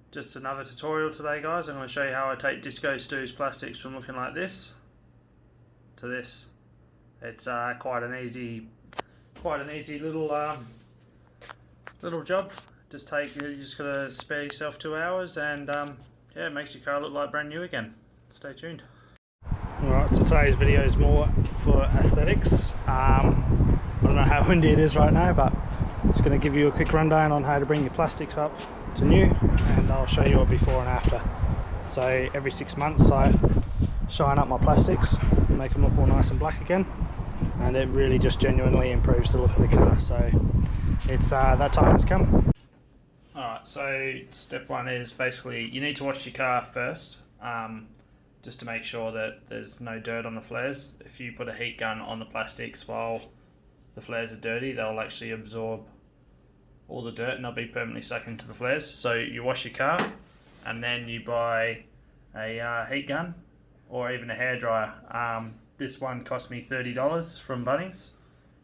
Just another tutorial today, guys. I'm going to show you how I take Disco Stew's plastics from looking like this to this. It's quite an easy little little job. You just got to spare yourself 2 hours, and yeah, it makes your car look like brand new again. Stay tuned. Alright, so today's video is more for aesthetics. I don't know how windy it is right now, but I'm just going to give you a quick rundown on how to bring your plastics up to new, and I'll show you a before and after. So every 6 months I shine up my plastics, make them look all nice and black again, and it really just genuinely improves the look of the car. So it's that time has come. Alright, so step one is basically you need to wash your car first, just to make sure that there's no dirt on the flares. If you put a heat gun on the plastics while the flares are dirty, they'll actually absorb all the dirt and they'll be permanently stuck into the flares. So you wash your car, and then you buy a heat gun or even a hairdryer. This one cost me $30 from Bunnings,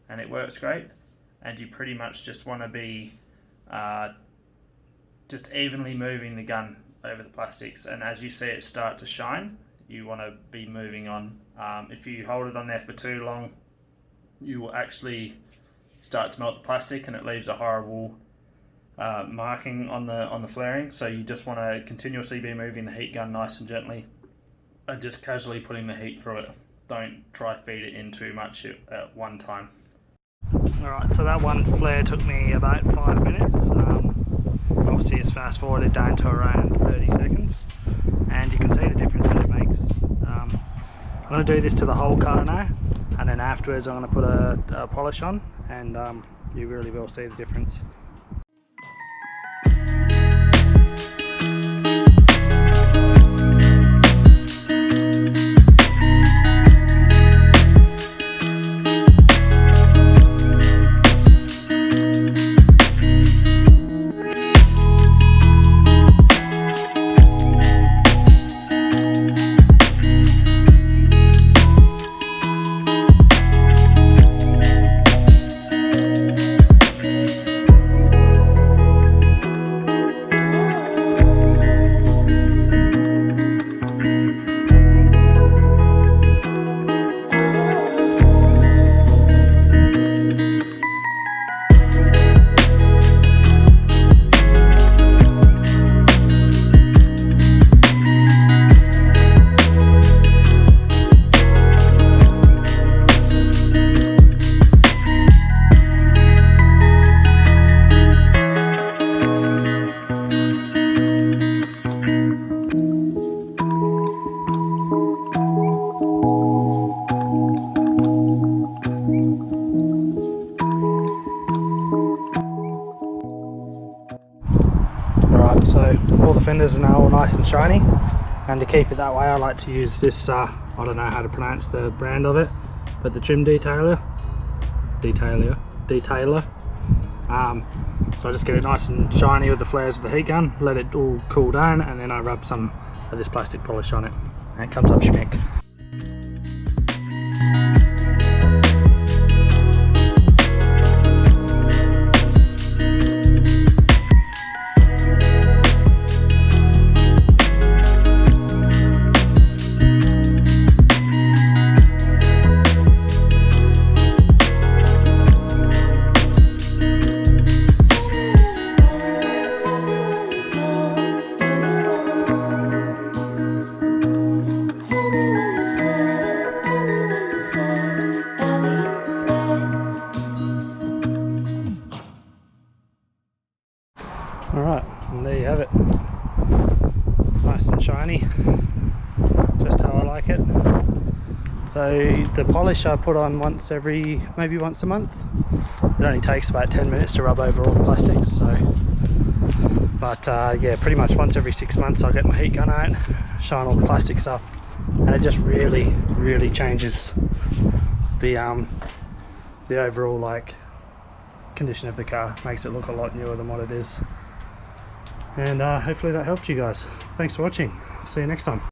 and it works great. And you pretty much just want to be just evenly moving the gun over the plastics, and as you see it start to shine, you want to be moving on. If you hold it on there for too long, you will actually start to melt the plastic, and it leaves a horrible marking on the flaring. So you just want to continuously be moving the heat gun nice and gently, and just casually putting the heat through it. Don't try feed it in too much at one time. Alright, so that one flare took me about 5 minutes. Obviously it's fast forwarded down to around 30 seconds, and you can see the difference that it makes. I'm going to do this to the whole car now, and then afterwards I'm going to put a polish on, and you really will see the difference. Alright, so all the fenders are now all nice and shiny, and to keep it that way I like to use this, I don't know how to pronounce the brand of it, but the trim detailer. So I just get it nice and shiny with the flares with the heat gun, let it all cool down, and then I rub some of this plastic polish on it, and it comes up schmick. Alright, and there you have it. Nice and shiny, just how I like it. So the polish I put on maybe once a month. It only takes about 10 minutes to rub over all the plastics. So, but yeah, pretty much once every 6 months I'll get my heat gun out, shine all the plastics up, and it just really changes the overall like condition of the car. Makes it look a lot newer than what it is. And hopefully that helped you guys. Thanks for watching. See you next time.